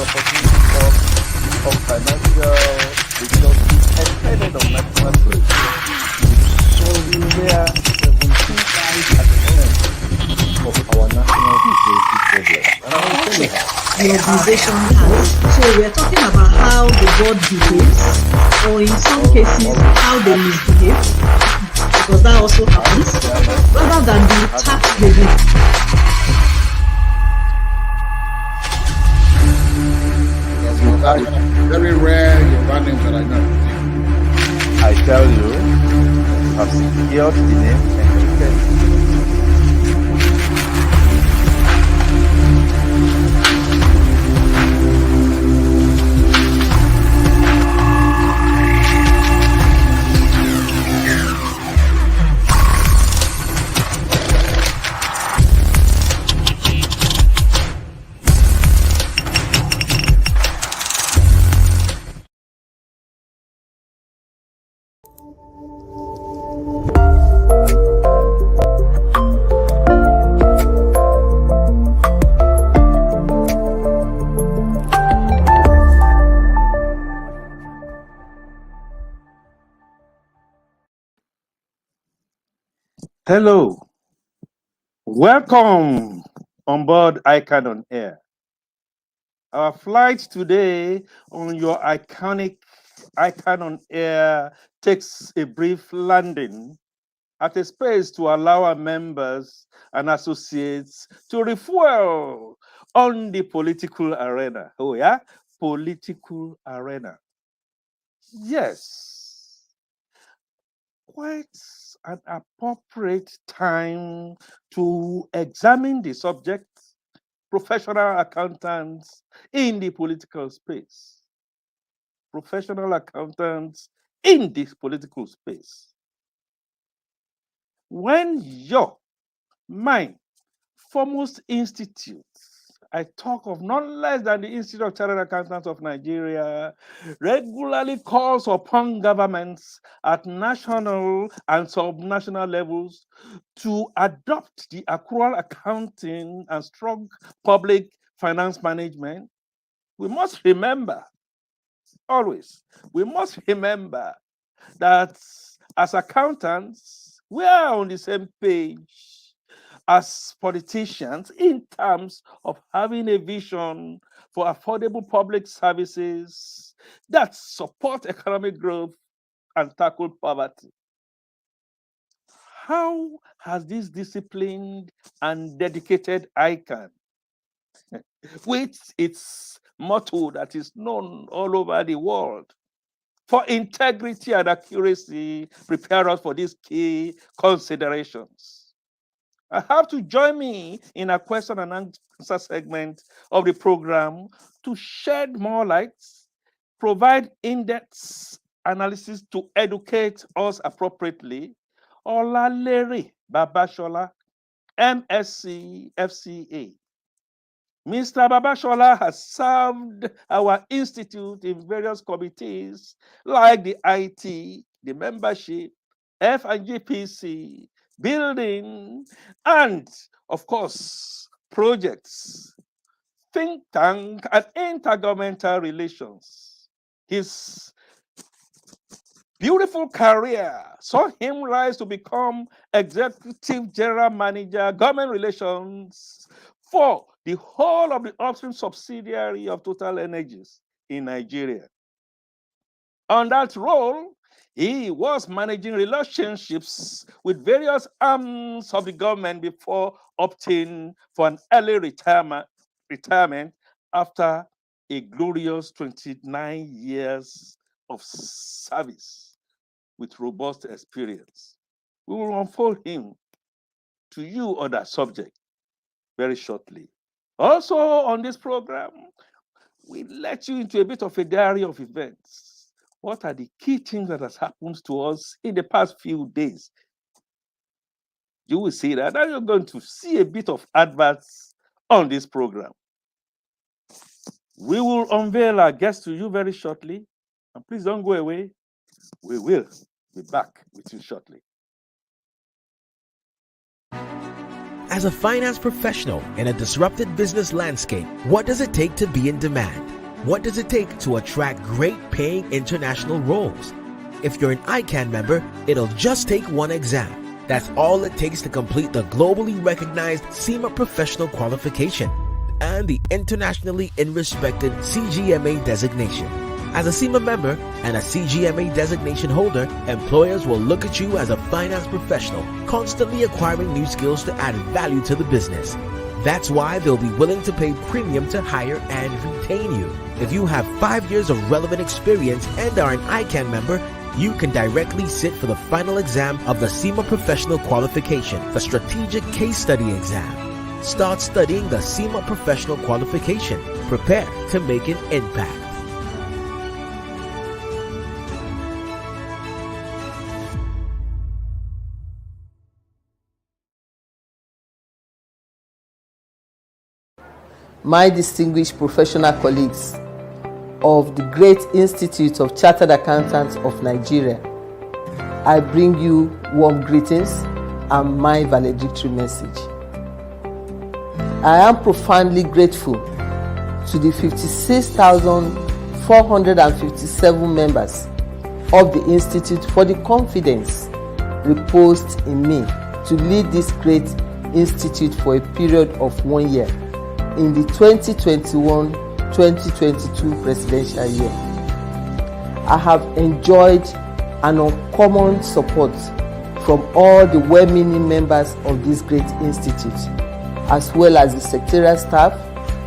opportunity of financial resources dependent on national growth. So we were 17 eyes at the end of our national security problem. And I will tell you how. The organization has. So we're talking about how the board behaves, or in some cases, how they misbehave, because that also happens, rather than the tax they do. Very rare environment that I know. I tell you, I've secured the name and created. Hello, welcome on board ICAN on Air. Our flight today on your iconic ICAN on Air takes a brief landing at a space to allow our members and associates to refuel on the political arena. Oh yeah, political arena. Yes, quite an appropriate time to examine the subject, professional accountants in the political space. Professional accountants in this political space. When your mind foremost institute, I talk of none less than the Institute of Chartered Accountants of Nigeria, regularly calls upon governments at national and subnational levels to adopt the accrual accounting and strong public finance management. We must remember, always, we must remember that as accountants, we are on the same page as politicians in terms of having a vision for affordable public services that support economic growth and tackle poverty. How has this disciplined and dedicated ICAN, with its motto that is known all over the world for integrity and accuracy, prepare us for these key considerations? I have to join me in a question and answer segment of the program to shed more light, provide in-depth analysis to educate us appropriately. Olalere Babasola M.Sc. FCA. Mr. Babasola has served our institute in various committees like the IT, the membership, F&GPC, building, and of course, projects, think tank, and intergovernmental relations. His beautiful career saw him rise to become Executive General Manager, Government Relations for the whole of the upstream subsidiary of Total Energies in Nigeria. On that role, he was managing relationships with various arms of the government before opting for an early retirement after a glorious 29 years of service with robust experience. We will unfold him to you on that subject very shortly. Also on this program, we let you into a bit of a diary of events. What are the key things that has happened to us in the past few days? You will see that. Now you're going to see a bit of adverts on this program. We will unveil our guests to you very shortly. And please don't go away. We will be back with you shortly. As a finance professional in a disrupted business landscape, what does it take to be in demand? What does it take to attract great paying international roles? If you're an ICAN member, it'll just take one exam. That's all it takes to complete the globally recognized SEMA professional qualification and the internationally respected CGMA designation. As a SEMA member and a CGMA designation holder, employers will look at you as a finance professional, constantly acquiring new skills to add value to the business. That's why they'll be willing to pay premium to hire and retain you. If you have 5 years of relevant experience and are an ICAN member, you can directly sit for the final exam of the SEMA Professional Qualification, the Strategic Case Study exam. Start studying the SEMA Professional Qualification. Prepare to make an impact. My distinguished professional colleagues of the Great Institute of Chartered Accountants of Nigeria, I bring you warm greetings and my valedictory message. I am profoundly grateful to the 56,457 members of the Institute for the confidence reposed in me to lead this great institute for a period of 1 year in the 2021-2022 presidential year. I have enjoyed an uncommon support from all the well-meaning members of this great institute, as well as the secretarial staff,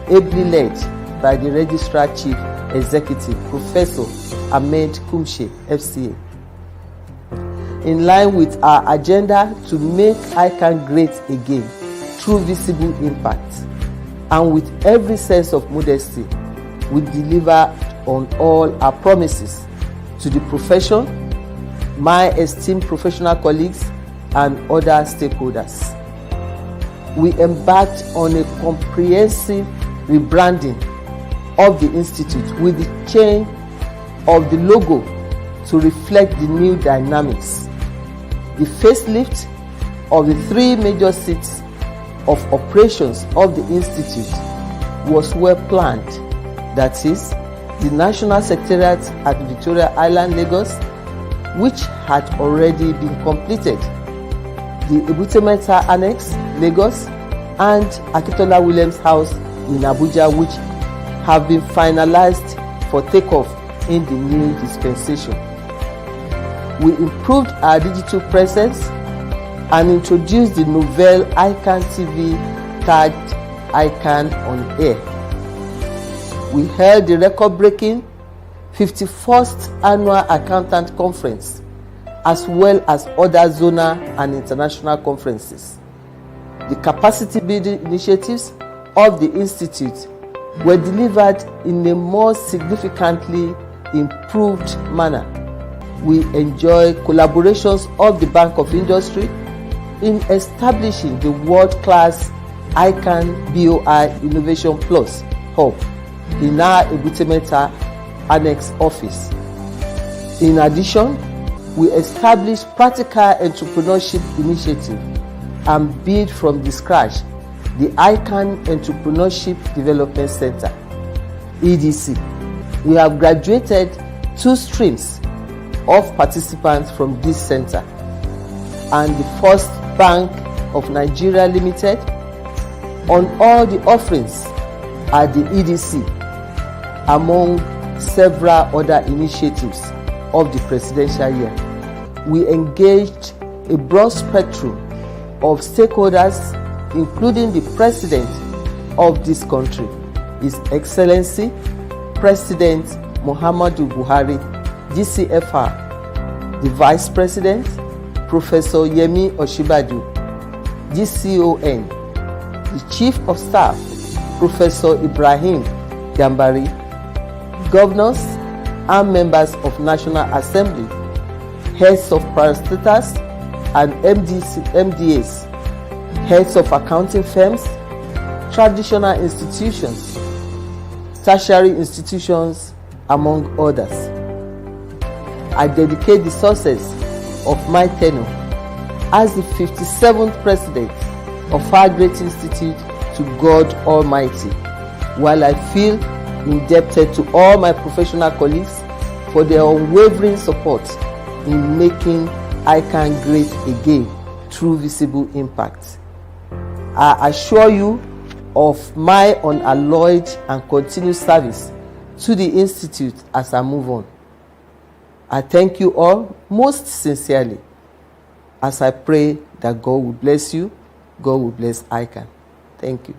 ably led by the Registrar Chief Executive, Professor Ahmed Kumshe, FCA. In line with our agenda to make ICAN great again through visible impact, and with every sense of modesty, we deliver on all our promises to the profession, my esteemed professional colleagues, and other stakeholders. We embarked on a comprehensive rebranding of the Institute with the change of the logo to reflect the new dynamics. The facelift of the 3 major seats of operations of the Institute was well planned. That is, the National Secretariat at Victoria Island, Lagos, which had already been completed, the Ebute Metta Annex, Lagos, and Akintola Williams House in Abuja, which have been finalized for takeoff in the new dispensation. We improved our digital presence and introduced the novel ICAN TV tagged ICAN on Air. We held the record-breaking 51st Annual Accountant Conference, as well as other zonal and international conferences. The capacity building initiatives of the Institute were delivered in a more significantly improved manner. We enjoy collaborations of the Bank of Industry in establishing the world-class ICAN BOI Innovation Plus Hub in our Ebute Metta Annex office. In addition, we established Practical Entrepreneurship Initiative and built from the scratch the ICAN Entrepreneurship Development Center, EDC. We have graduated 2 streams of participants from this center, and the First Bank of Nigeria Limited on all the offerings at the EDC, among several other initiatives of the presidential year. We engaged a broad spectrum of stakeholders, including the President of this country, His Excellency President Muhammadu Buhari, GCFR, the Vice President, Professor Yemi Osinbajo, GCON, the Chief of Staff, Professor Ibrahim Gambari, governors and members of National Assembly, heads of parastatals and MDAs, heads of accounting firms, traditional institutions, tertiary institutions, among others. I dedicate the success of my tenure as the 57th President of our great institute to God Almighty, while I feel indebted to all my professional colleagues for their unwavering support in making ICAN great again through visible impact. I assure you of my unalloyed and continued service to the Institute as I move on. I thank you all most sincerely as I pray that God will bless you, God will bless ICAN. Thank you.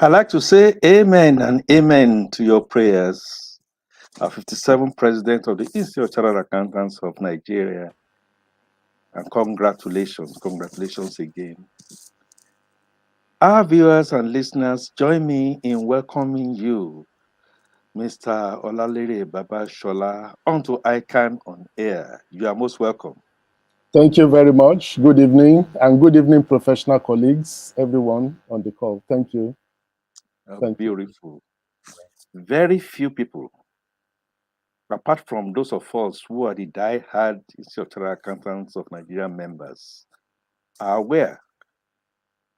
I'd like to say amen and amen to your prayers. Our 57th President of the Institute of Chartered Accountants of Nigeria. And congratulations again. Our viewers and listeners, join me in welcoming you, Mr. Olalere Babasola, onto ICAN on Air. You are most welcome. Thank you very much. Good evening, and good evening, professional colleagues, everyone on the call. Thank you. Beautiful. Very few people, apart from those of us who are the die-hard Institute of Chartered Accountants of Nigeria members, are aware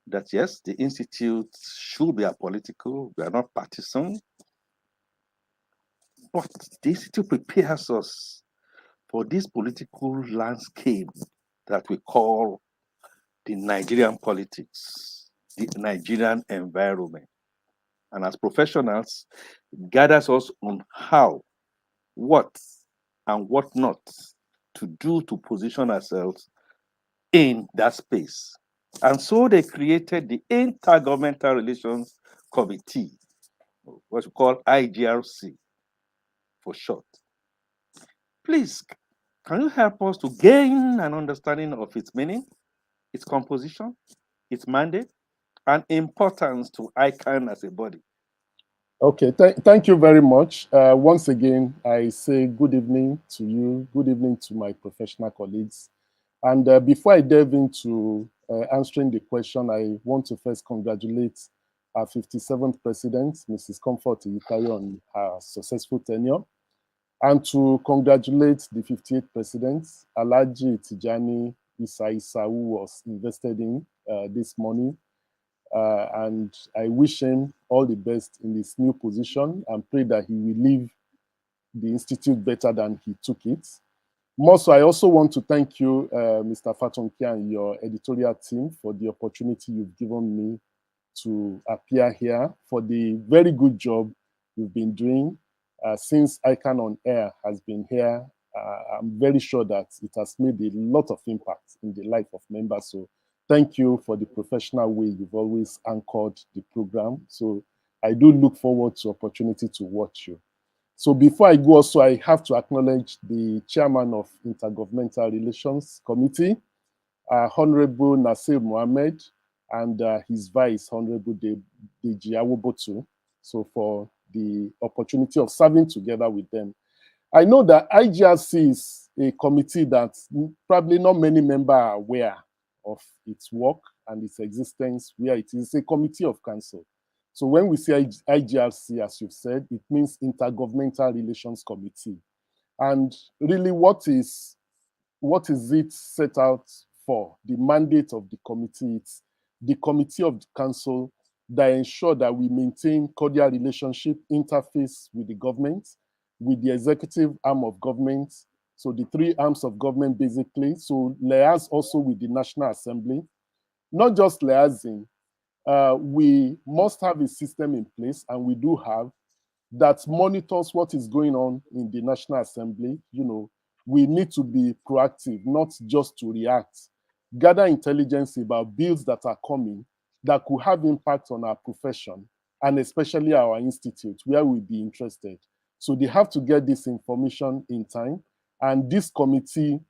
that yes, the Institute should be apolitical, we are not partisan, but the Institute prepares us for this political landscape that we call the Nigerian politics, the Nigerian environment. And as professionals, it guides us on how, what, and what not to do to position ourselves in that space. And so they created the Intergovernmental Relations Committee, what we call IGRC for short. Please, can you help us to gain an understanding of its meaning, its composition, its mandate, and importance to ICAN as a body? Okay, thank you very much. Once again, I say good evening to you, good evening to my professional colleagues. And before I delve into answering the question, I want to first congratulate our 57th President, Mrs. Comfort Itayo, on her successful tenure, and to congratulate the 58th President, Alhaji Tijani Isa, who was invested in this morning. And I wish him all the best in his new position and pray that he will leave the Institute better than he took it. More so, I also want to thank you, Mr. Fatonke, and your editorial team for the opportunity you've given me to appear here, for the very good job you've been doing since ICAN on Air has been here. I'm very sure that it has made a lot of impact in the life of members. So thank you for the professional way you've always anchored the program. So I do look forward to opportunity to watch you. So before I go also, I have to acknowledge the chairman of Intergovernmental Relations Committee, Honorable Nasir Mohammed, and his vice, Honorable Deji Awobotu, so for the opportunity of serving together with them. I know that IGRC is a committee that probably not many members are aware of its work and its existence, where it is a committee of council. So when we say IGRC, as you've said, it means Intergovernmental Relations Committee. And really, what is it set out for? The mandate of the committee, it's the committee of the council that ensure that we maintain cordial relationship, interface with the government, with the executive arm of government, so the three arms of government basically, so liaise also with the National Assembly. Not just liaising, we must have a system in place, and we do have, that monitors what is going on in the National Assembly. You know, we need to be proactive, not just to react. Gather intelligence about bills that are coming that could have impact on our profession, and especially our institute, where we'll be interested. So they have to get this information in time, and this committee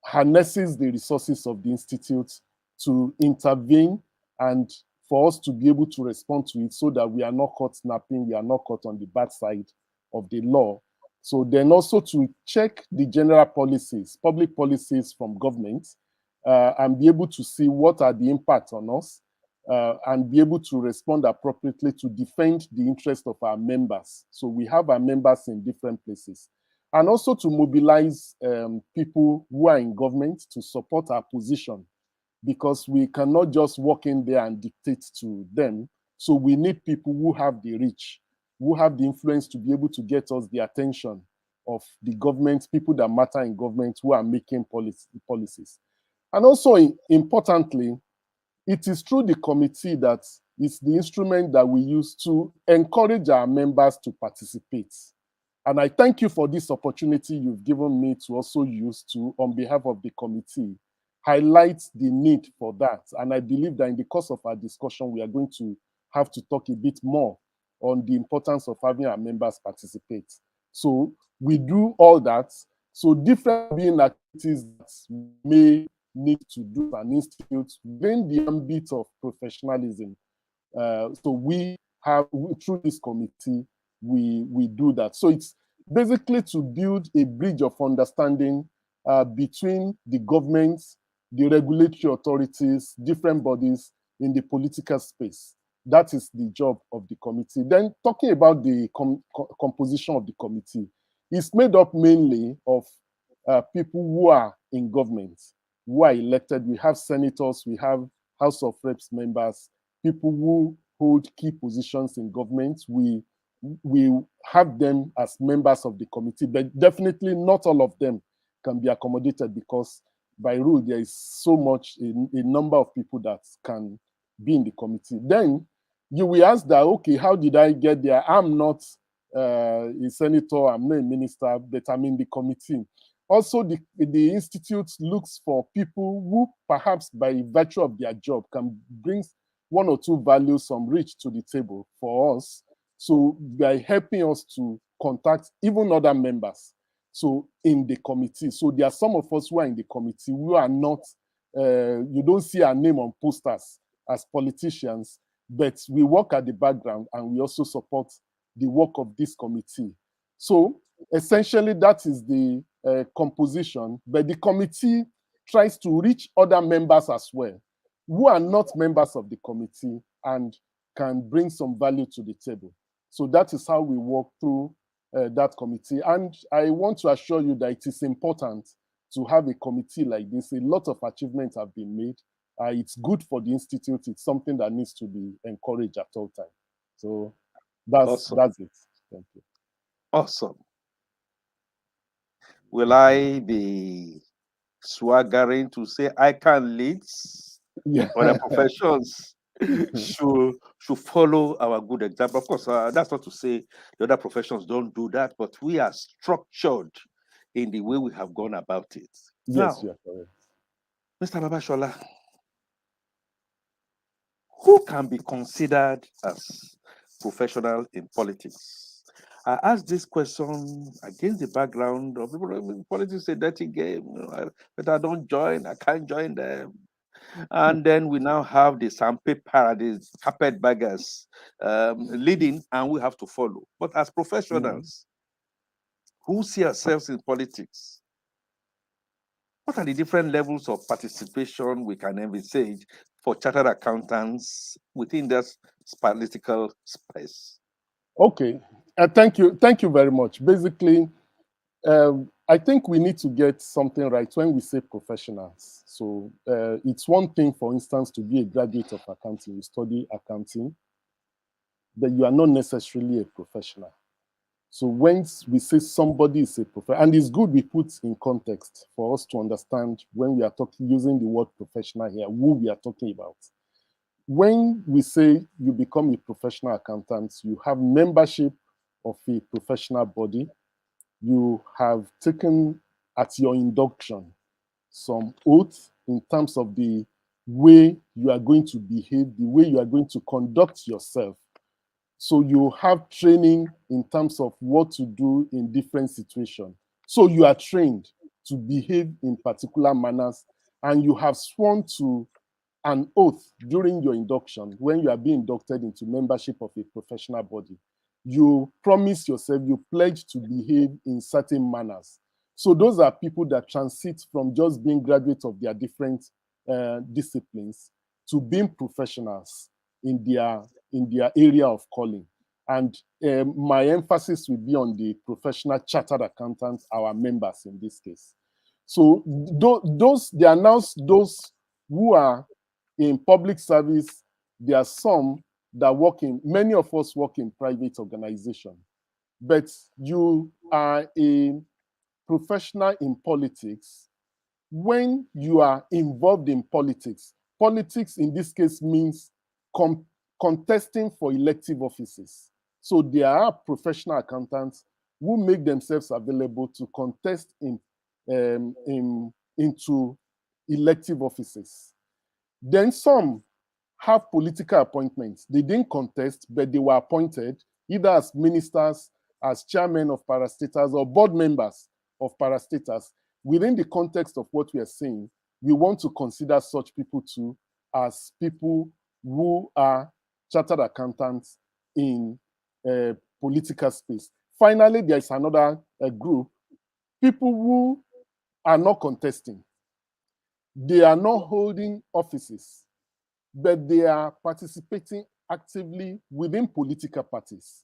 harnesses the resources of the institute to intervene and for us to be able to respond to it, so that we are not caught napping, we are not caught on the bad side of the law. So then also to check the general policies, public policies from government, and be able to see what are the impacts on us, and be able to respond appropriately to defend the interest of our members. So we have our members in different places. And also to mobilize people who are in government to support our position, because we cannot just walk in there and dictate to them. So we need people who have the reach, who have the influence to be able to get us the attention of the government, people that matter in government who are making policies. And also, importantly, it is through the committee that is the instrument that we use to encourage our members to participate. And I thank you for this opportunity you've given me to also use to, on behalf of the committee, highlight the need for that. And I believe that in the course of our discussion, we are going to have to talk a bit more on the importance of having our members participate. So we do all that. So different being activities that we may need to do an institute within the ambit of professionalism. So we have, through this committee, we do that. So it's basically to build a bridge of understanding between the government, the regulatory authorities, different bodies in the political space. That is the job of the committee. Then talking about the composition of the committee, it's made up mainly of people who are in government, who are elected. We have senators, we have House of Reps members, people who hold key positions in government. We have them as members of the committee, but definitely not all of them can be accommodated, because by rule there is so much, a number of people that can be in the committee. Then you will ask that, okay, how did I get there? I'm not a senator, I'm not a minister, but I'm in the committee. Also, the institute looks for people who perhaps by virtue of their job can bring one or two values, some reach to the table for us. So by helping us to contact even other members, so in the committee. So there are some of us who are in the committee who are not, you don't see our name on posters as politicians, but we work at the background and we also support the work of this committee. So essentially that is the composition, but the committee tries to reach other members as well, who are not members of the committee and can bring some value to the table. So that is how we work through that committee. And I want to assure you that it is important to have a committee like this. A lot of achievements have been made. It's good for the institute. It's something that needs to be encouraged at all times. So that's it. Thank you. Awesome. Will I be swaggering to say ICAN leads? Yeah. Other professions should follow our good example. Of course, that's not to say the other professions don't do that, but we are structured in the way we have gone about it. Yes, now, you are correct. Mr. Babasola, who can be considered as professional in politics? I asked this question against the background of people. Politics is a dirty game, but I don't join. I can't join them. And then we now have the sandpaper, the carpetbaggers leading, and we have to follow. But as professionals who see ourselves in politics, what are the different levels of participation we can envisage for chartered accountants within this political space? Okay, thank you very much. Basically, I think we need to get something right when we say professionals. So it's one thing, for instance, to be a graduate of accounting, you study accounting, but you are not necessarily a professional. So when we say somebody is a professional, and it's good we put in context for us to understand when we are talking, using the word professional here, who we are talking about. When we say you become a professional accountant, you have membership of a professional body. You have taken at your induction some oath in terms of the way you are going to behave, the way you are going to conduct yourself. So you have training in terms of what to do in different situations. So you are trained to behave in particular manners, and you have sworn to an oath during your induction when you are being inducted into membership of a professional body. you promise yourself, you pledge to behave in certain manners. So those are people that transit from just being graduates of their different disciplines to being professionals in their area of calling. And my emphasis will be on the professional chartered accountants, our members in this case. So they announce those who are in public service. There are some that many of us work in private organization, but you are a professional in politics. When you are involved in politics, politics in this case means contesting for elective offices. So there are professional accountants who make themselves available to contest into elective offices. Then some have political appointments. They didn't contest, but they were appointed either as ministers, as chairmen of parastatals, or board members of parastatals. Within the context of what we are saying, we want to consider such people too as people who are chartered accountants in political space. Finally, there is another group, people who are not contesting. They are not holding offices, but they are participating actively within political parties.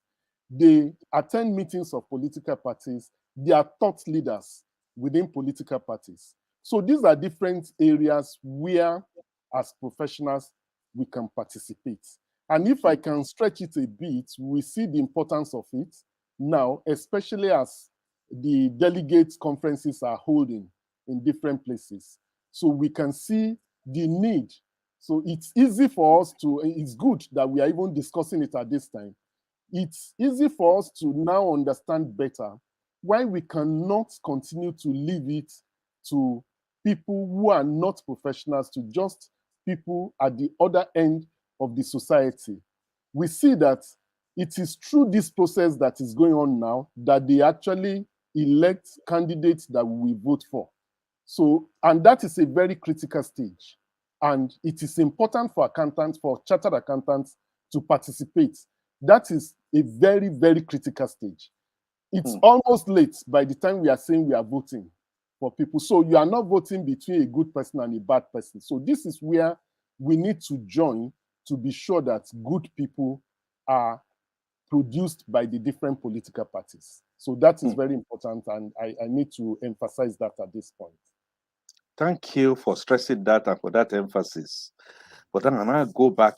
They attend meetings of political parties. They are thought leaders within political parties. So these are different areas where, as professionals, we can participate. And if I can stretch it a bit, we see the importance of it now, especially as the delegates conferences are holding in different places. So we can see the need. So it's easy for us it's good that we are even discussing it at this time. It's easy for us to now understand better why we cannot continue to leave it to people who are not professionals, to just people at the other end of the society. We see that it is through this process that is going on now that they actually elect candidates that we vote for. So, and that is a very critical stage. And it is important for accountants, for chartered accountants to participate. That is a very, very critical stage. It's almost late by the time we are saying we are voting for people. So you are not voting between a good person and a bad person. So this is where we need to join to be sure that good people are produced by the different political parties. So that is very important, and I need to emphasize that at this point. Thank you for stressing that and for that emphasis. But then I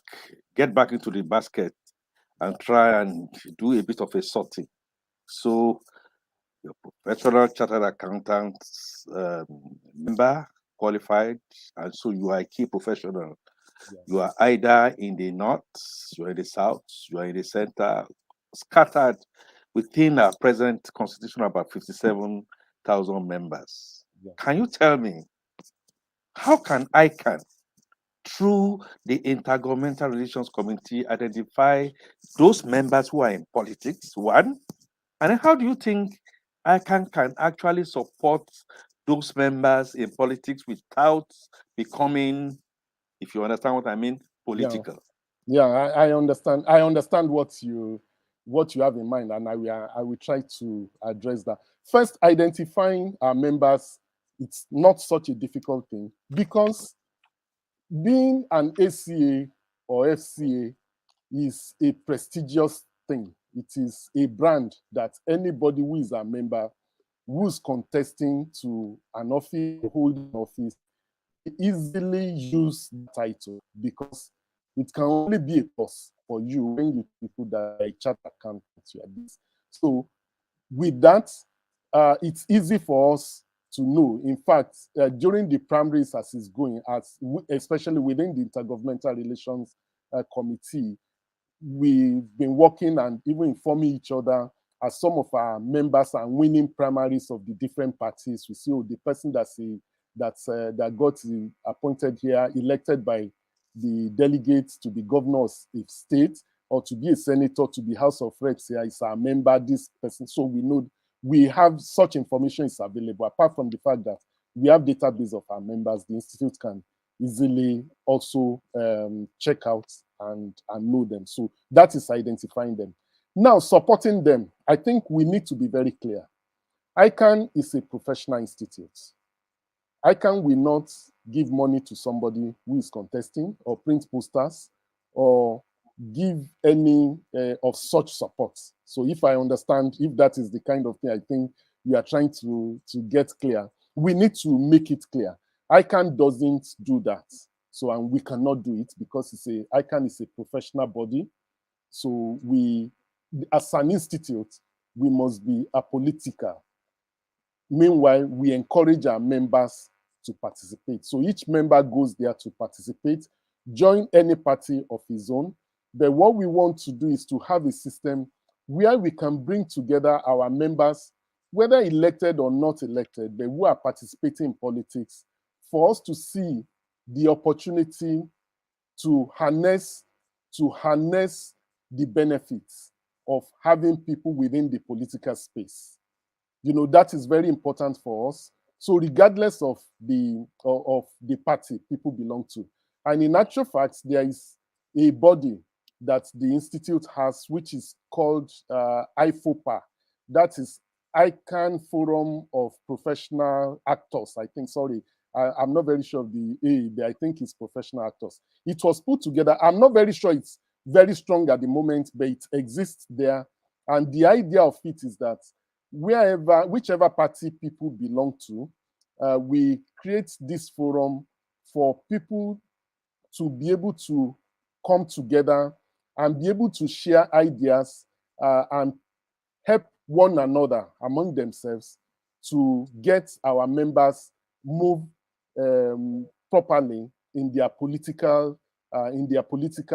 get back into the basket and try and do a bit of a sorting. So, your professional chartered accountant member, qualified, and so you are a key professional. Yes. You are either in the north, you are in the south, you are in the center, scattered within our present constitution about 57,000 members. Yes. Can you tell me, how can ICAN, through the Intergovernmental Relations Committee, identify those members who are in politics, one? And then how do you think ICAN can actually support those members in politics without becoming, if you understand what I mean, political? Yeah, I understand. I understand what you have in mind, and I will try to address that. First, identifying our members, it's not such a difficult thing, because being an ACA or FCA is a prestigious thing. It is a brand that anybody who is a member, who's contesting to an office, holding office, easily use the title, because it can only be a plus for you when you people that are a chartered accountant. So with that, it's easy for us to know. In fact, during the primaries as it's going, especially within the Intergovernmental Relations Committee, we've been working and even informing each other as some of our members are winning primaries of the different parties. We see the person that got appointed here, elected by the delegates to be governor of a state, or to be a senator to the House of Reps here, is our member, this person. So we know we have such information is available. Apart from the fact that we have database of our members, the institute can easily also check out and know them. So that is identifying them. Now, supporting them, I think we need to be very clear. ICAN is a professional institute. ICAN will not give money to somebody who is contesting or print posters or give any of such support. So if I understand, if that is the kind of thing I think we are trying to get clear, we need to make it clear. ICAN doesn't do that. So, and we cannot do it because ICAN is a professional body. So we, as an institute, we must be apolitical. Meanwhile, we encourage our members to participate. So each member goes there to participate, join any party of his own. But what we want to do is to have a system where we can bring together our members, whether elected or not elected, but who are participating in politics, for us to see the opportunity to harness the benefits of having people within the political space. You know, that is very important for us. So regardless of the party people belong to. And in actual fact, there is a body that the Institute has, which is called IFOPA. That is ICAN Forum of Professional Actors, I think, sorry. I'm not very sure of the A, but I think it's professional actors. It was put together. I'm not very sure it's very strong at the moment, but it exists there. And the idea of it is that whichever party people belong to, we create this forum for people to be able to come together and be able to share ideas and help one another among themselves to get our members move properly in their political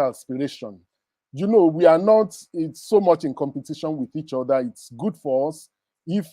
aspiration. You know, we are not so much in competition with each other. It's good for us if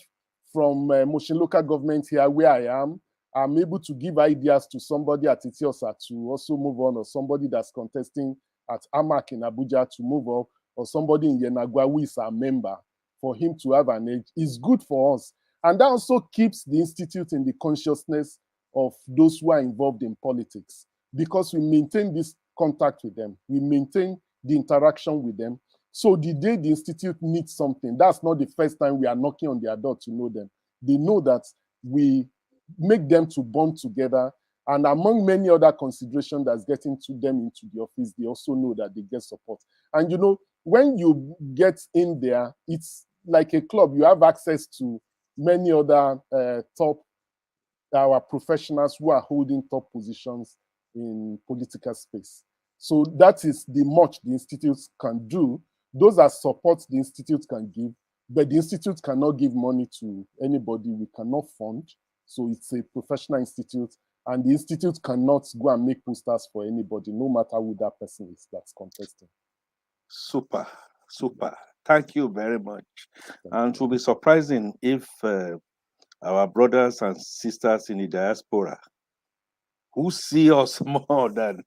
from Motion Local Government here, where I am, I'm able to give ideas to somebody at Itiosa to also move on, or somebody that's contesting at AMAC in Abuja to move up, or somebody in Yenagua who is a member, for him to have an edge, is good for us. And that also keeps the institute in the consciousness of those who are involved in politics, because we maintain this contact with them, we maintain the interaction with them. So the day the institute needs something, that's not the first time we are knocking on their door to know them. They know that we make them to bond together, and among many other considerations that's getting to them into the office, they also know that they get support. And you know, when you get in there, it's like a club. You have access to many other our professionals who are holding top positions in political space. So that is the much the institute can do. Those are supports the institute can give, but the institute cannot give money to anybody. We cannot fund. So it's a professional institute, and the institute cannot go and make posters for anybody, no matter who that person is that's contesting. Super, super. Thank you very much. And it will be surprising if our brothers and sisters in the diaspora, who see us more than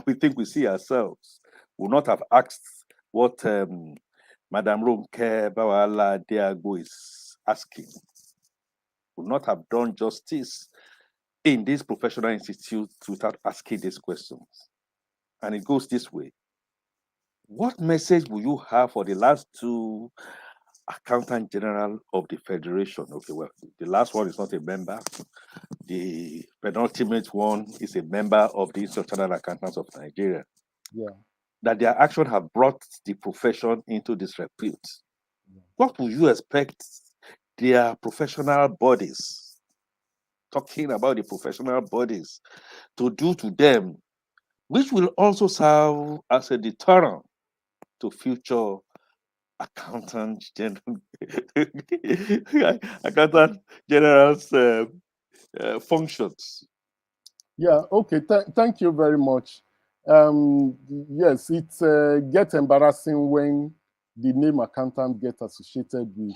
we think we see ourselves, would not have asked what Madam Ronke Bawala Diago is asking, would not have done justice in this professional institute without asking these questions. And it goes this way. What message will you have for the last two Accountant General of the Federation? Okay, well, the last one is not a member. The penultimate one is a member of the Institutional Accountants of Nigeria. Yeah. That their action have brought the profession into disrepute. Yeah. What would you expect their professional bodies, talking about the professional bodies, to do to them, which will also serve as a deterrent to future accountant general's functions? Yeah, okay, thank you very much. Yes, it gets embarrassing when the name accountant gets associated with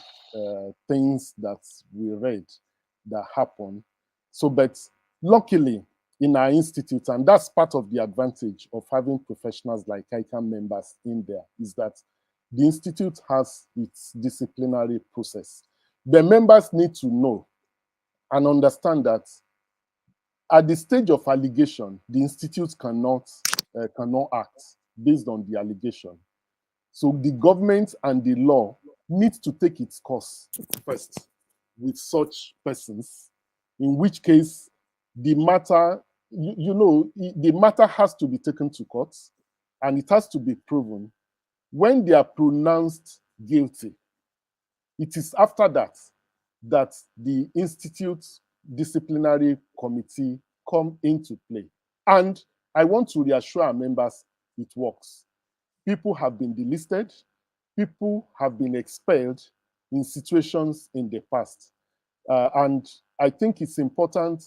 things that we read that happen. So, but luckily in our institute, and that's part of the advantage of having professionals like ICAN members in there, is that the institute has its disciplinary process. The members need to know and understand that at the stage of allegation, the institute cannot act based on the allegation. So the government and the law needs to take its course first with such persons, in which case the matter, the matter has to be taken to court and it has to be proven. When they are pronounced guilty, it is after that that the Institute Disciplinary Committee come into play. And I want to reassure our members it works. People have been delisted, people have been expelled in situations in the past. And I think it's important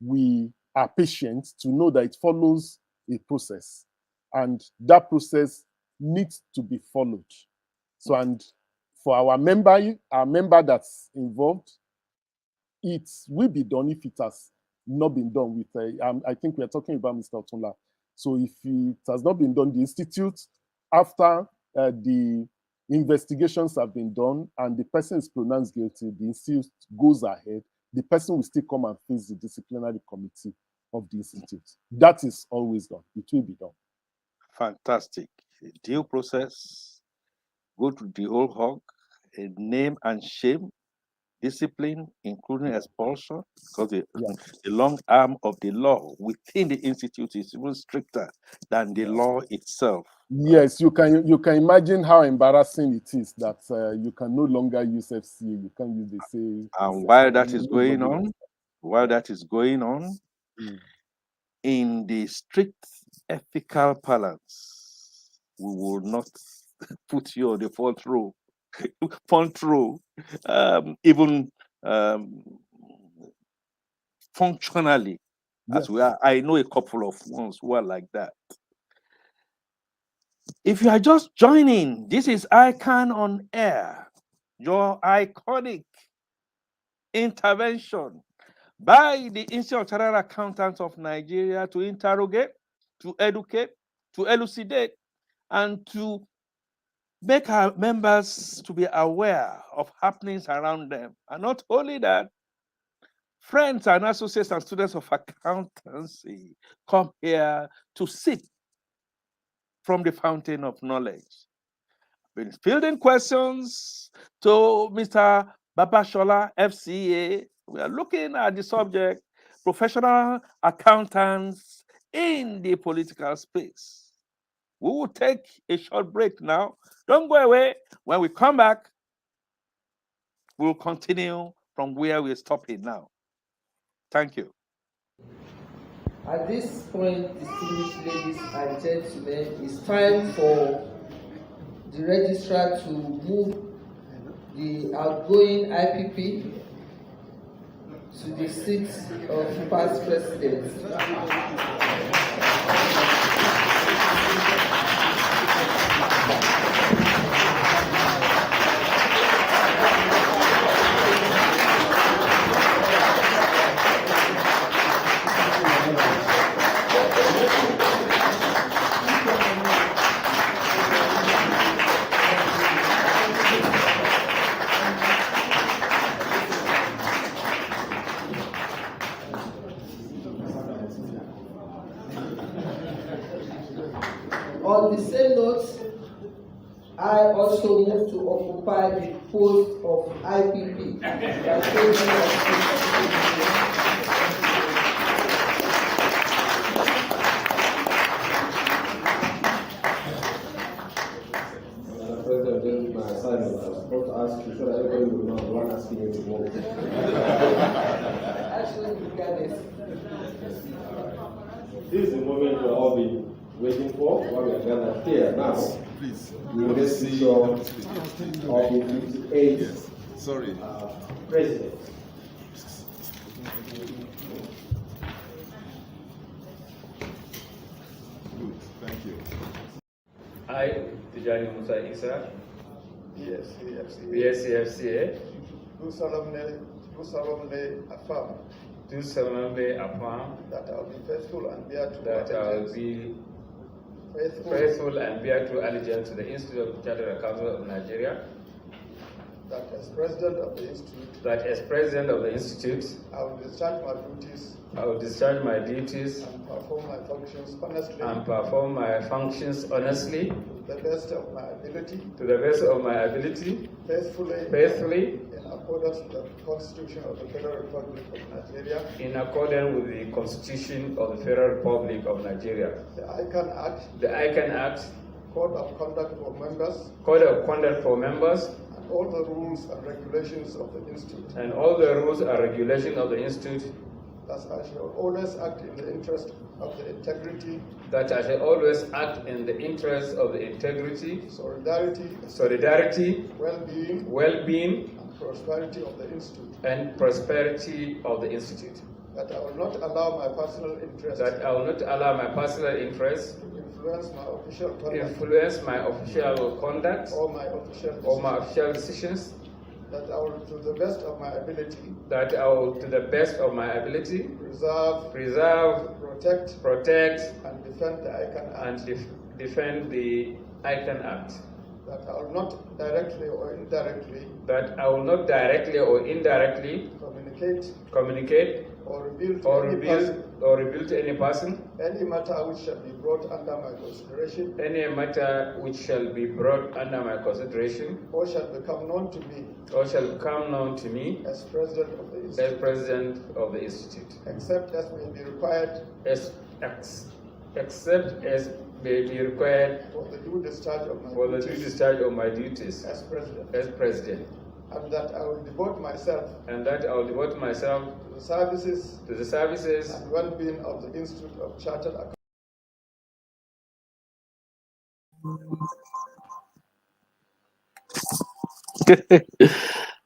we are patient to know that it follows a process, and that process needs to be followed. So, and for our member that's involved, it will be done if it has not been done with, I think we're talking about Mr. Otunla. So if it has not been done, the Institute, after the investigations have been done and the person is pronounced guilty, the Institute goes ahead, the person will still come and face the disciplinary committee of the Institute. That is always done. It will be done. Fantastic. Due process, go to the whole hog, a name and shame, discipline, including expulsion, because the long arm of the law within the institute is even stricter than the law itself. Yes, you can imagine how embarrassing it is that you can no longer use FCA, you can't use the same. And while that is going on, in the strict ethical balance, we will not put you on the front row, even functionally, as we are. I know a couple of ones who are like that. If you are just joining, this is ICAN on Air, your iconic intervention by the Institute of Chartered Accountants of Nigeria to interrogate, to educate, to elucidate, and to make our members to be aware of happenings around them. And not only that, friends and associates and students of accountancy come here to sip from the fountain of knowledge. Been fielding questions to Mr. Babasola M.Sc. We are looking at the subject, professional accountants in the political space. We will take a short break now. Don't go away. When we come back, we'll continue from where we're stopping now. Thank you. At this point, distinguished ladies and gentlemen, it's time for the registrar to move the outgoing IPP to the seat of past president. On the same note, I also move to occupy the post of IPP. President, my assignment, I was supposed to ask you so that everybody will know the one asking you to vote. Actually, regardless. This is the moment we've all been waiting for, what we are gathered here now. Please. We will get the picture of the 58th president. Good, thank you. I, Tijani Musa Isa, BSc FCA, do solemnly affirm that I will be faithful and bear true allegiance to the Institute of Chartered Accountants of Nigeria. That as president of the Institute, I will discharge my duties and perform my functions honestly the best of my ability. To the best of my ability. Faithfully. In accordance with the Constitution of the Federal Republic of Nigeria. In accordance with the Constitution of the Federal Republic of Nigeria. The ICAN Act. The ICAN Act. Code of Conduct for Members. Code of Conduct for Members. And all the rules and regulations of the Institute. And all the rules and regulations of the Institute. That I shall always act in the interest of the integrity. That I shall always act in the interest of the integrity. Solidarity. Well-being. And prosperity of the Institute. And prosperity of the Institute. That I will not allow my personal interests. That I will not allow my personal interests. Influence my official conduct. Influence my official conduct. Or my official decisions. That I will, to the best of my ability. That I will, to the best of my ability. Preserve. Protect. And defend the ICAN Act. And defend the ICAN Act. That I will not directly or indirectly. That I will not directly or indirectly. Communicate. Or reveal to any person. Any matter which shall be brought under my consideration. Any matter which shall be brought under my consideration. Or shall become known to me. As President of the Institute. As President of the Institute. Except as may be required. Except as may be required. For the due discharge of my duties. As President. And that I will devote myself. To the services. And well-being of the Institute of Chartered Accountants.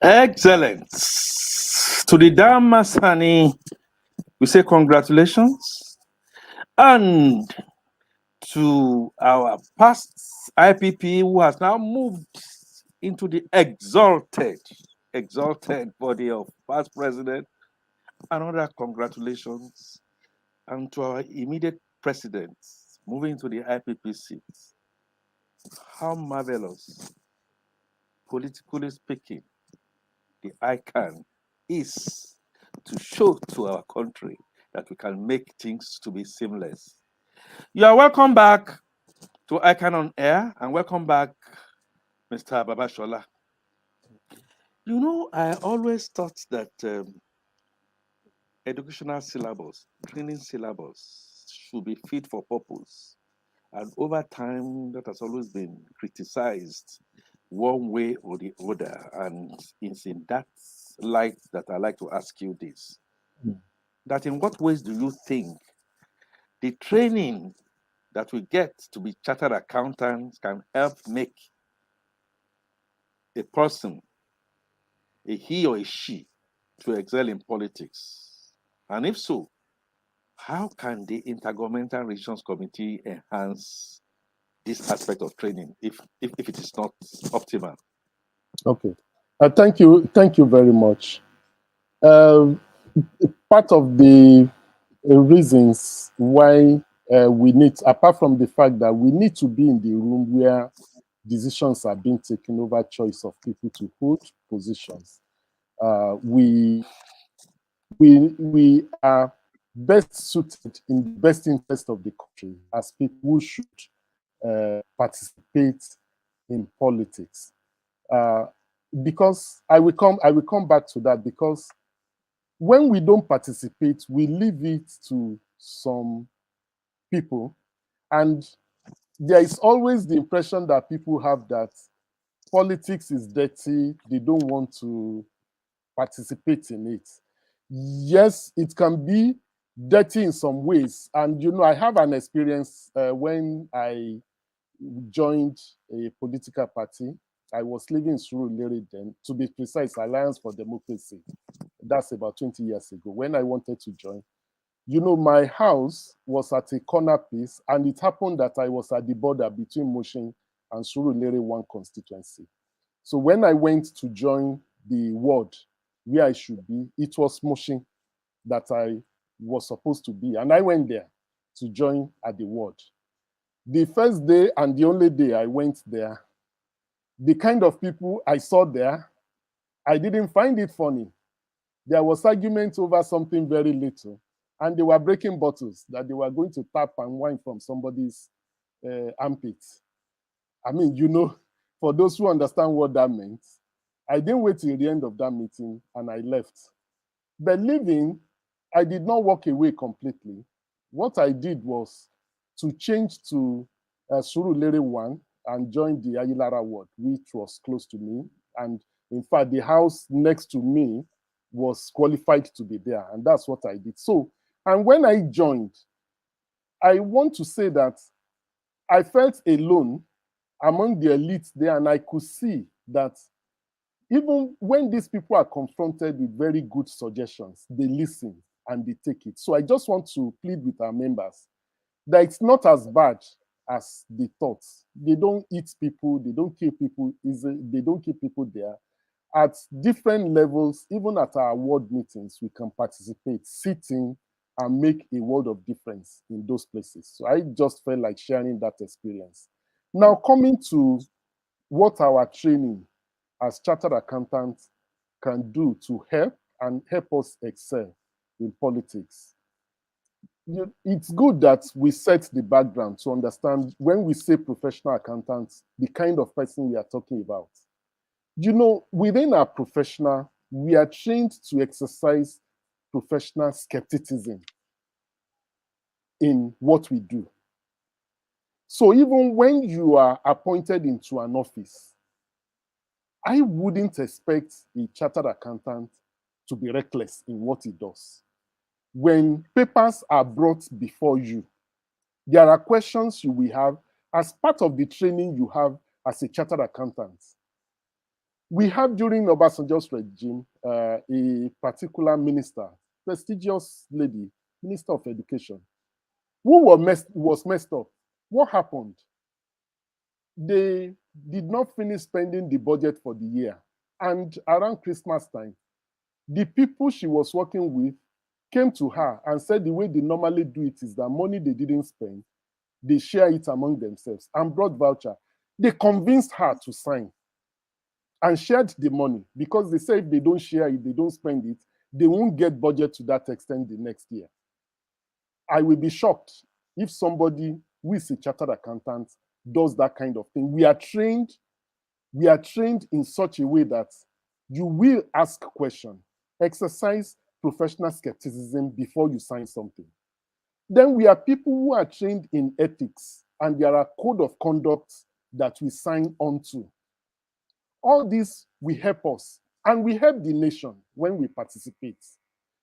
Excellent. To the Damasani, we say congratulations. And to our past IPP who has now moved into the exalted body of past president, another congratulations. And to our immediate presidents moving to the IPP seats. How marvelous, politically speaking, the ICAN is to show to our country that we can make things to be seamless. You are welcome back to ICAN on Air, and welcome back, Mr. Babasola. You know, I always thought that educational syllabus, training syllabus should be fit for purpose. And over time, that has always been criticized one way or the other. And it's in that light that I like to ask you this. That in what ways do you think the training that we get to be chartered accountants can help make a person, a he or a she, to excel in politics? And if so, how can the Intergovernmental Relations Committee enhance this aspect of training if it is not optimal? Okay. Thank you very much. Part of the reasons why we need, apart from the fact that we need to be in the room where decisions are being taken over choice of people to hold positions, we are best suited in the best interest of the country as people who should participate in politics. Because I will come back to that, because when we don't participate, we leave it to some people, and there is always the impression that people have that politics is dirty, they don't want to participate in it. Yes, it can be dirty in some ways, and you know, I have an experience when I joined a political party. I was living in Olalere then, to be precise, Alliance for Democracy. That's about 20 years ago. When I wanted to join, you know, my house was at a corner piece, and it happened that I was at the border between Mushin and Olalere 1 constituency. So when I went to join the ward where I should be, it was Mushin that I was supposed to be. And I went there to join at the ward. The first day and the only day I went there, the kind of people I saw there, I didn't find it funny. There was argument over something very little, and they were breaking bottles that they were going to tap and wine from somebody's armpits. I mean, you know, for those who understand what that meant, I didn't wait till the end of that meeting and I left. But leaving, I did not walk away completely. What I did was to change to Surulere 1 and join the Ayilara ward, which was close to me. And in fact, the house next to me was qualified to be there. And that's what I did. So, and when I joined, I want to say that I felt alone among the elites there, and I could see that even when these people are confronted with very good suggestions, they listen and they take it. So I just want to plead with our members that it's not as bad as they thought. They don't eat people, they don't kill people easily, they don't keep people there. At different levels, even at our ward meetings, we can participate, sit in, and make a world of difference in those places. So I just felt like sharing that experience. Now, coming to what our training as chartered accountants can do to help us excel in politics. It's good that we set the background to understand when we say professional accountants, the kind of person we are talking about. You know, within our professional, we are trained to exercise professional skepticism in what we do. So even when you are appointed into an office, I wouldn't expect a chartered accountant to be reckless in what he does. When papers are brought before you, there are questions you will have as part of the training you have as a chartered accountant. We had during Obasanjo's regime a particular minister, prestigious lady, Minister of Education, who was messed up. What happened? They did not finish spending the budget for the year. And around Christmas time, the people she was working with came to her and said the way they normally do it is that money they didn't spend, they share it among themselves and brought voucher. They convinced her to sign and shared the money because they say if they don't share it, they don't spend it, they won't get budget to that extent the next year. I will be shocked if somebody who is a chartered accountant does that kind of thing. We are trained in such a way that you will ask questions, exercise professional skepticism before you sign something. Then we are people who are trained in ethics, and there are code of conduct that we sign onto. All this will help us, and we help the nation when we participate,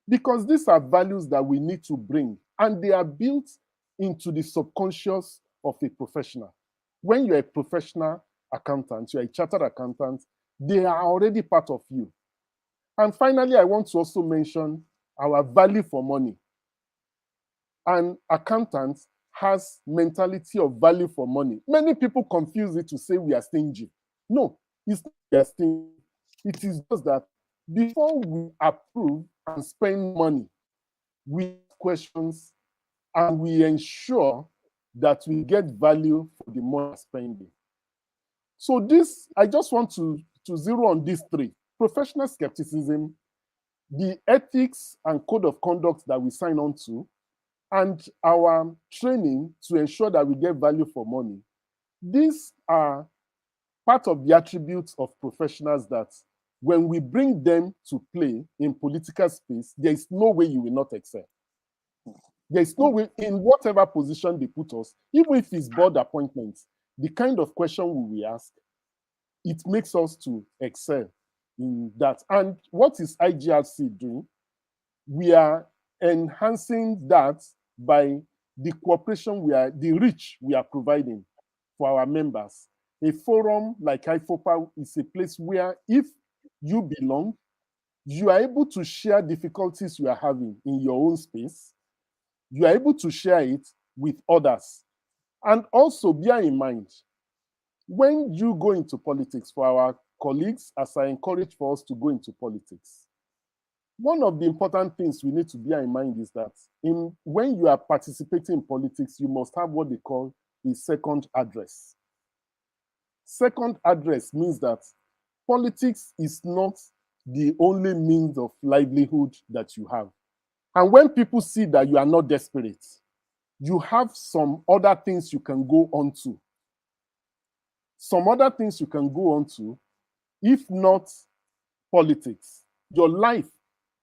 because these are values that we need to bring, and they are built into the subconscious of a professional. When you're a professional accountant, you're a chartered accountant, they are already part of you. And finally, I want to also mention our value for money. An accountant has mentality of value for money. Many people confuse it to say we are stingy. No, it's not we are stingy. It is just that before we approve and spend money, we ask questions and we ensure that we get value for the money spending. So this, I just want to zero on these three: professional skepticism, the ethics and code of conduct that we sign on to, and our training to ensure that we get value for money. These are part of the attributes of professionals that when we bring them to play in political space, there is no way you will not excel. There is no way in whatever position they put us, even if it's board appointments, the kind of question we will ask, it makes us to excel in that. And what is IGRC doing? We are enhancing that by the cooperation the reach we are providing for our members. A forum like IFOPA is a place where if you belong, you are able to share difficulties you are having in your own space. You are able to share it with others. And also bear in mind, when you go into politics, for our colleagues, as I encourage for us to go into politics, one of the important things we need to bear in mind is that when you are participating in politics, you must have what they call a second address. Second address means that politics is not the only means of livelihood that you have. And when people see that you are not desperate, you have some other things you can go on to. Some other things you can go on to, if not politics. Your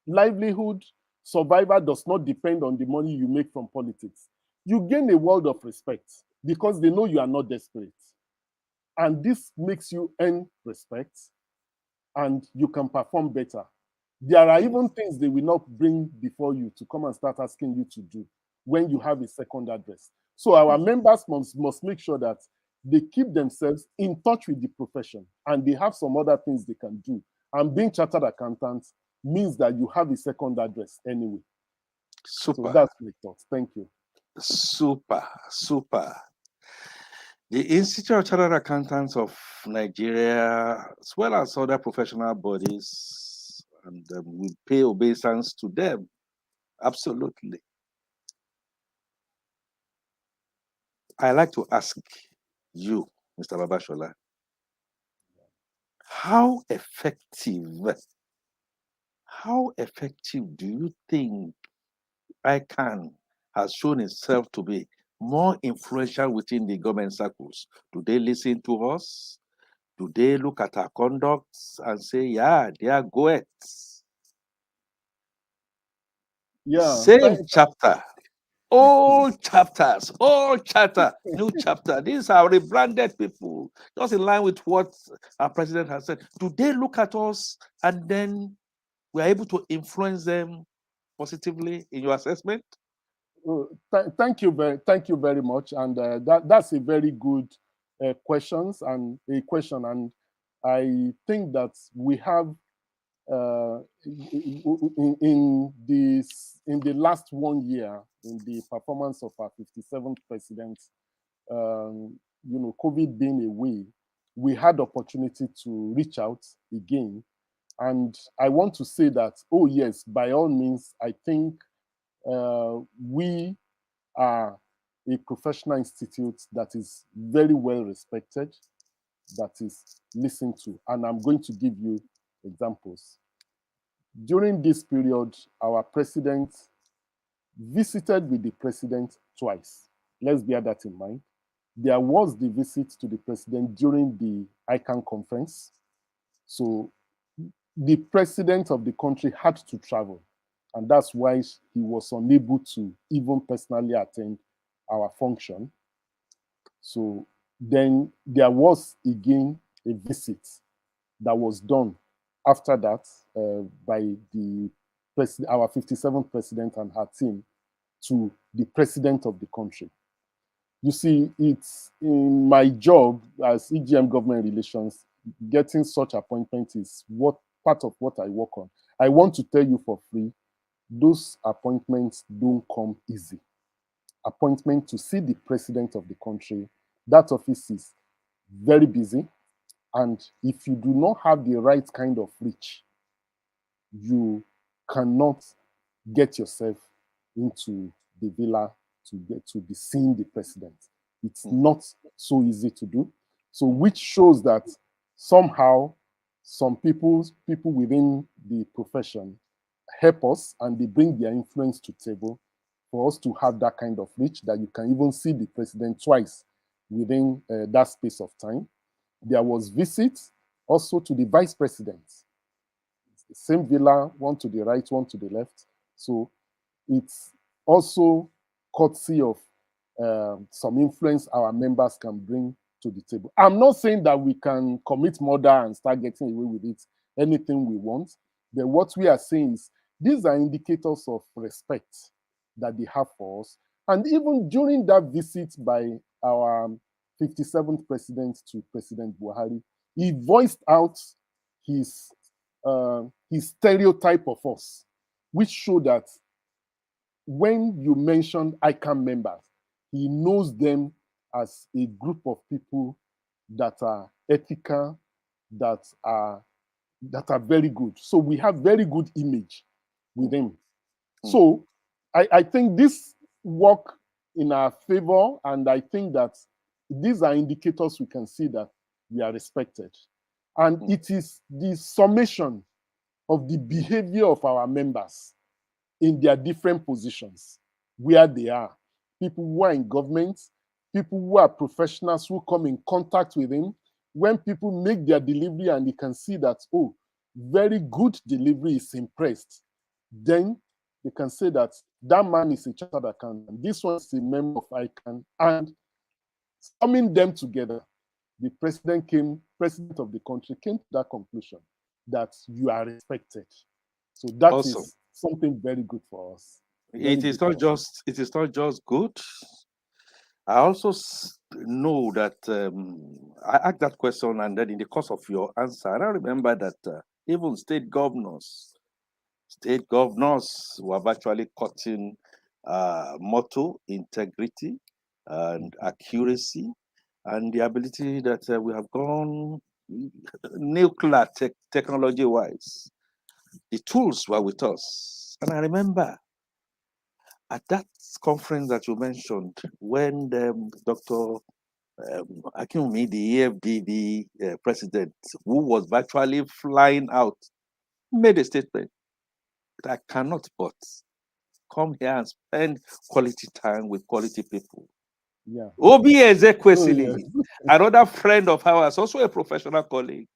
livelihood, survival does not depend on the money you make from politics. You gain a world of respect because they know you are not desperate. And this makes you earn respect and you can perform better. There are even things they will not bring before you to come and start asking you to do when you have a second address. So our members must make sure that they keep themselves in touch with the profession and they have some other things they can do. And being chartered accountants means that you have a second address anyway. Super. So that's my thoughts. Thank you. Super. The Institute of Chartered Accountants of Nigeria, as well as other professional bodies, and we pay obeisance to them. Absolutely. I like to ask you, Mr. Babasola, how effective do you think ICAN has shown itself to be more influential within the government circles? Do they listen to us? Do they look at our conduct and say, yeah, they are goets? Yeah. Same chapter, old chapters, old chapter, new chapter. These are rebranded people, just in line with what our president has said. Do they look at us and then we're able to influence them positively in your assessment? Thank you very much, and that's a very good question, and I think that we have in the last 1 year in the performance of our 57th president, COVID being away, we had opportunity to reach out again, and I want to say that, oh yes, by all means, I think we are a professional institute that is very well respected, that is listened to. And I'm going to give you examples. During this period, our president visited with the president twice. Let's bear that in mind. There was the visit to the president during the ICAN conference. So the president of the country had to travel. And that's why he was unable to even personally attend our function. So then there was again a visit that was done after that by our 57th president and her team to the president of the country. You see, it's in my job as EGM government relations, getting such appointment is part of what I work on. I want to tell you for free, those appointments don't come easy. Appointment to see the president of the country, that office is very busy. And if you do not have the right kind of reach, you cannot get yourself into the villa to get to be seeing the president. It's not so easy to do. So which shows that somehow some people within the profession help us and they bring their influence to table for us to have that kind of reach that you can even see the president twice within that space of time. There was visits also to the vice president. The same villa, one to the right, one to the left. So it's also courtesy of some influence our members can bring to the table. I'm not saying that we can commit murder and start getting away with it, anything we want. But what we are saying is these are indicators of respect that they have for us. And even during that visit by our 57th president to President Buhari, he voiced out his stereotype of us, which showed that when you mention ICAN members, he knows them as a group of people that are ethical, that are very good. So we have very good image with him. So I think this work in our favor, and I think that these are indicators we can see that we are respected. And it is the summation of the behavior of our members in their different positions, where they are. People who are in government, people who are professionals who come in contact with him, when people make their delivery and they can see that, oh, very good delivery is impressed, then they can say that that man is a chartered accountant, this one is a member of ICAN, and summing them together, the president of the country came to that conclusion that you are respected. So that Awesome. is something very good for us. It is not just good. I also know that I asked that question, and then in the course of your answer, I remember that even state governors were virtually cutting motto, integrity, and accuracy, and the ability that we have gone nuclear technology-wise. The tools were with us, and I remember at that conference that you mentioned, when Dr. Akinwumi, the EFDB president, who was virtually flying out, made a statement that I cannot but come here and spend quality time with quality people. Yeah. Obi Ezekwesili, another friend of ours, also a professional colleague,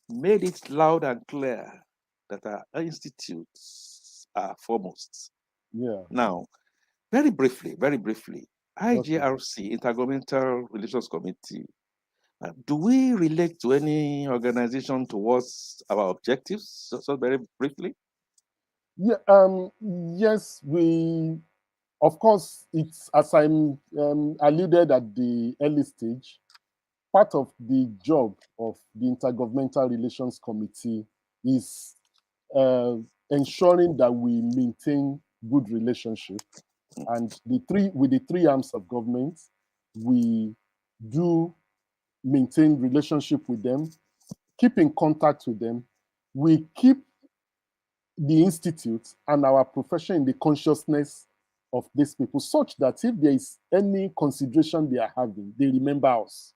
made it loud and clear that our institutes are foremost. Yeah. Now, very briefly, IGRC, Intergovernmental Relations Committee, do we relate to any organization towards our objectives? So very briefly. Yeah. Yes, we. Of course, it's as I alluded at the early stage. Part of the job of the Intergovernmental Relations Committee is ensuring that we maintain good relationship, and with the three arms of government, we do maintain relationship with them, keep in contact with them. We keep the institute and our profession in the consciousness of these people, such that if there is any consideration they are having, they remember us.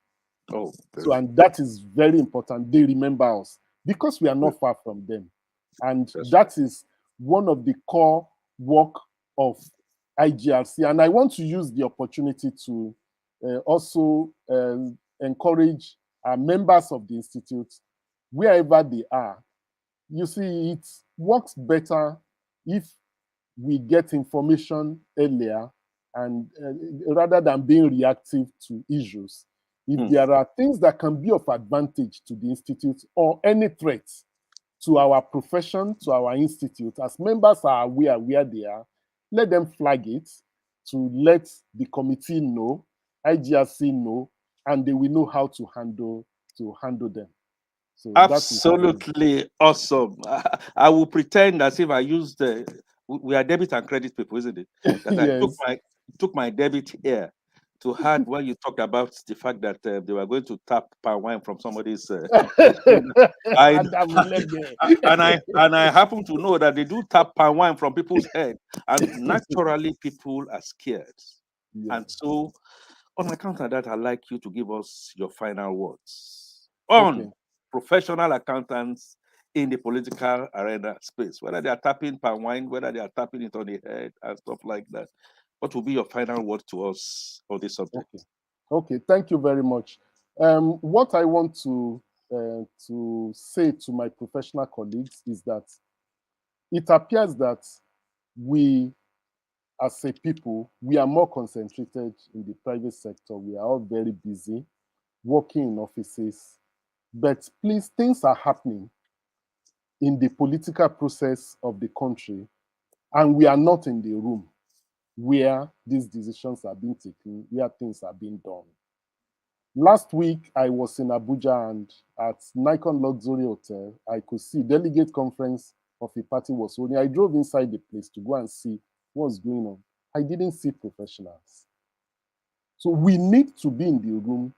Oh, so, and that is very important. They remember us because we are not far from them. And that is one of the core work of IGRC. And I want to use the opportunity to also encourage our members of the Institute, wherever they are. You see, it works better if we get information earlier and rather than being reactive to issues. If there are things that can be of advantage to the Institute or any threats to our profession, to our Institute, as members are aware where they are, let them flag it to let the committee know, IGRC know, and they will know how to handle them. So absolutely awesome. I will pretend as if I used we are debit and credit people, isn't it? That yes. I took my debit here to add when you talked about the fact that they were going to tap palm wine from somebody's. And I happen to know that they do tap palm wine from people's head, and naturally people are scared. Yeah. And so, on account of that, I'd like you to give us your final words on professional accountants in the political arena space, whether they are tapping palm wine, whether they are tapping it on the head and stuff like that. What will be your final word to us on this subject? Okay, thank you very much. What I want to say to my professional colleagues is that it appears that we, as a people, we are more concentrated in the private sector. We are all very busy working in offices, but please, things are happening in the political process of the country, and we are not in the room where these decisions are being taken, where things are being done. Last week, I was in Abuja, and at Nikon Luxury Hotel, I could see delegate conference of a party was holding. I drove inside the place to go and see what's going on. I didn't see professionals. So we need to be in the room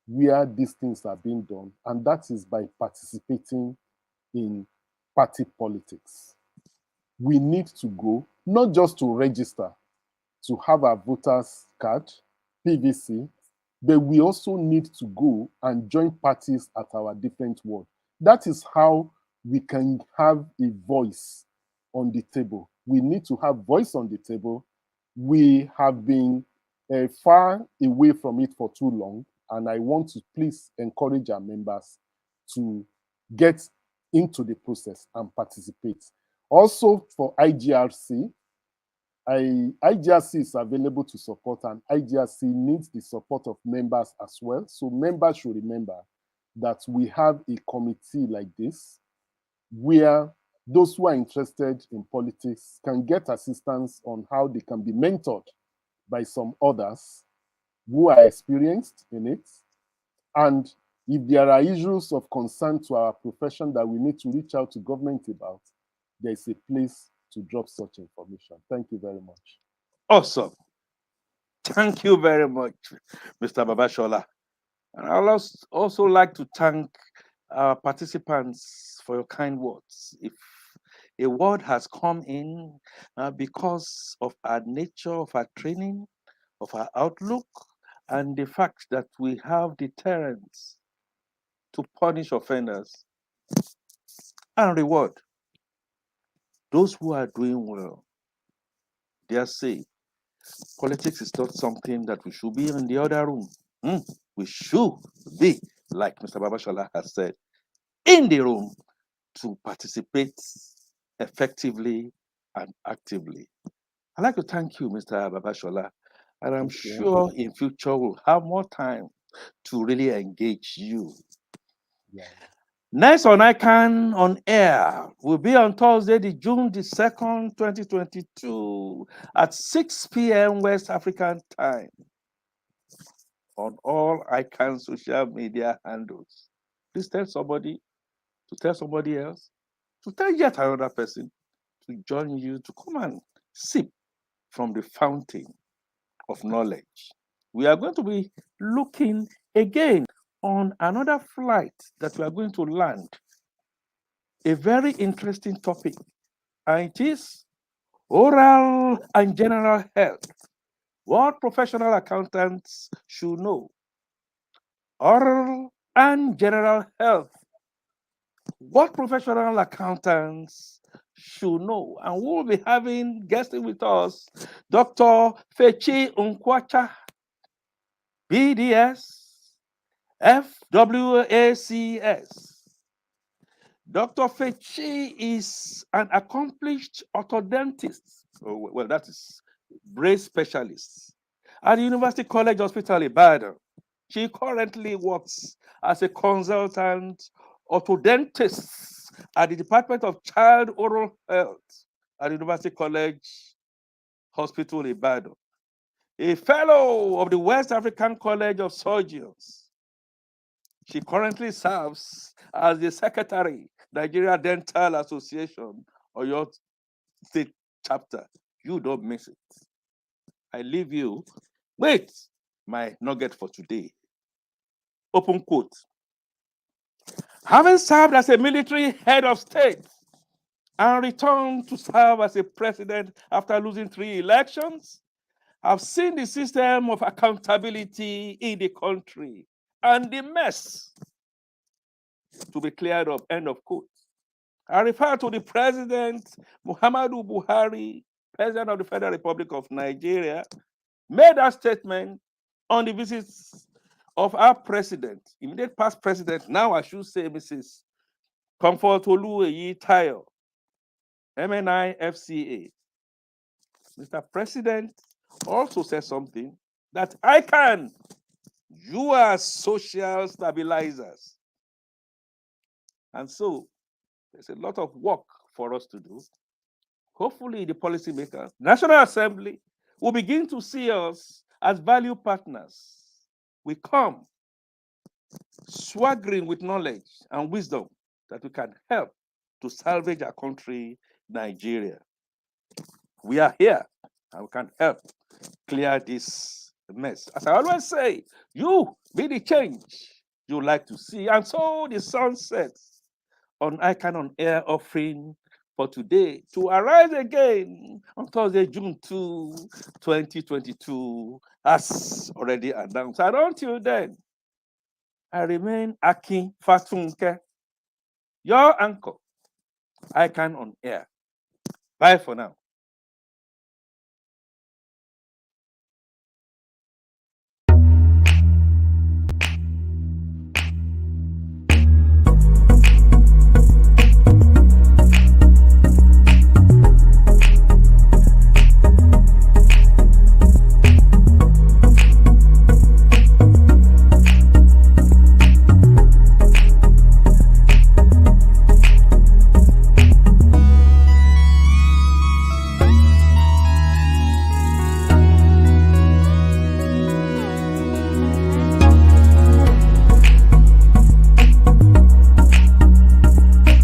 where these things are being done, and that is by participating in party politics. We need to go, not just to register, to have our voters card, PVC, but we also need to go and join parties at our different wards. That is how we can have a voice on the table. We need to have voice on the table. We have been far away from it for too long. And I want to please encourage our members to get into the process and participate. Also for IGRC, IGRC is available to support, and IGRC needs the support of members as well. So members should remember that we have a committee like this where those who are interested in politics can get assistance on how they can be mentored by some others who are experienced in it. And if there are issues of concern to our profession that we need to reach out to government about, there is a place to drop such information. Thank you very much. Awesome. Thank you very much, Mr. Babasola. And I'd also like to thank our participants for your kind words. If a word has come in because of our nature, of our training, of our outlook, and the fact that we have deterrence to punish offenders and reward those who are doing well, dare say, politics is not something that we should be in the other room. We should be, like Mr. Babasola has said, in the room to participate effectively and actively. I'd like to thank you, Mr. Babasola, and I'm sure in future we'll have more time to really engage you. Yeah. Next on ICAN on Air will be on Thursday, June 2nd, 2022 at 6 p.m. West African time on all ICAN social media handles. Please tell somebody to tell somebody else to tell yet another person to join you to come and sip from the fountain of knowledge. We are going to be looking again on another flight that we are going to land. A very interesting topic, and it is oral and general health. What professional accountants should know. Oral and general health. What professional accountants should know. And we'll be having guesting with us Dr. Fechi Nkwacha, BDS, FWACS. Dr. Fechi is an accomplished orthodontist. Well, that is brace specialist at the University College Hospital Ibadan. She currently works as a consultant orthodontist at the Department of Child Oral Health at the University College Hospital Ibadan. A fellow of the West African College of Surgeons. She currently serves as the secretary, Nigeria Dental Association, or your state chapter. You don't miss it. I leave you. Wait, my nugget for today. Open quote. Having served as a military head of state and returned to serve as a president after losing 3 elections, I've seen the system of accountability in the country and the mess to be cleared up. End of quote. I refer to the President Muhammadu Buhari, President of the Federal Republic of Nigeria, made that statement on the visits of our president, immediate past president, now I should say Mrs. Comfort Tayo, MNI FCA. Mr. President also said something that you are social stabilizers. And so there's a lot of work for us to do. Hopefully the policymakers, National Assembly, will begin to see us as value partners. We come swaggering with knowledge and wisdom that we can help to salvage our country, Nigeria. We are here and we can help clear this mess. As I always say, you be the change you like to see. And so the sun sets on ICAN on Air offering for today to arise again on Thursday, June 2, 2022, as already announced. And until then, I remain Akin Fatunke, your anchor, ICAN on Air. Bye for now.